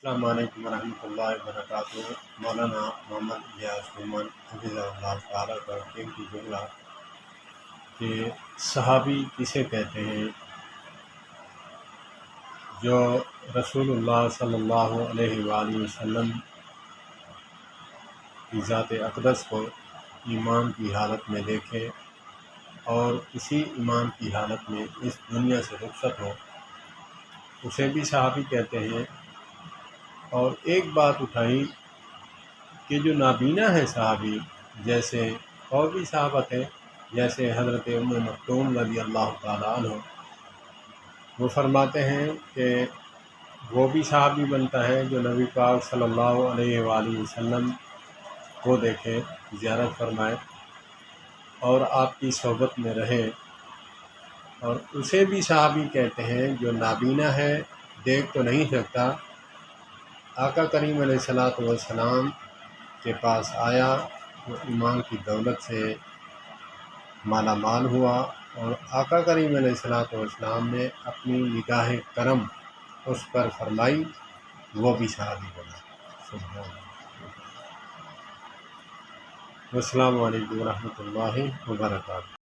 السلام علیکم ورحمۃ اللہ وبرکاتہ۔ مولانا محمد الیاس مومن حفظہ اللہ تعالیٰ کا قیمتی جملہ کہ صحابی کسے کہتے ہیں؟ جو رسول اللہ صلی اللہ علیہ وآلہ وسلم کی ذات اقدس کو ایمان کی حالت میں دیکھے اور اسی ایمان کی حالت میں اس دنیا سے رخصت ہو، اسے بھی صحابی کہتے ہیں۔ اور ایک بات اٹھائی کہ جو نابینا ہے صحابی، جیسے اور بھی صحابہ تھے، جیسے حضرت ام مکتوم رضی اللہ تعالیٰ عنہ، وہ فرماتے ہیں کہ وہ بھی صحابی بنتا ہے جو نبی پاک صلی اللہ علیہ وآلہ وسلم کو دیکھے، زیارت فرمائے اور آپ کی صحبت میں رہے، اور اسے بھی صحابی کہتے ہیں جو نابینا ہے، دیکھ تو نہیں سکتا، آقا کریم علیہ الصلوۃ والسلام کے پاس آیا، وہ ایمان کی دولت سے مالا مال ہوا، اور آقا کریم علیہ الصلوۃ والسلام نے اپنی نگاہ کرم اس پر فرمائی، وہ بھی صحابی بنا۔ سبحان اللہ۔ السلام علیکم ورحمۃ اللہ وبرکاتہ۔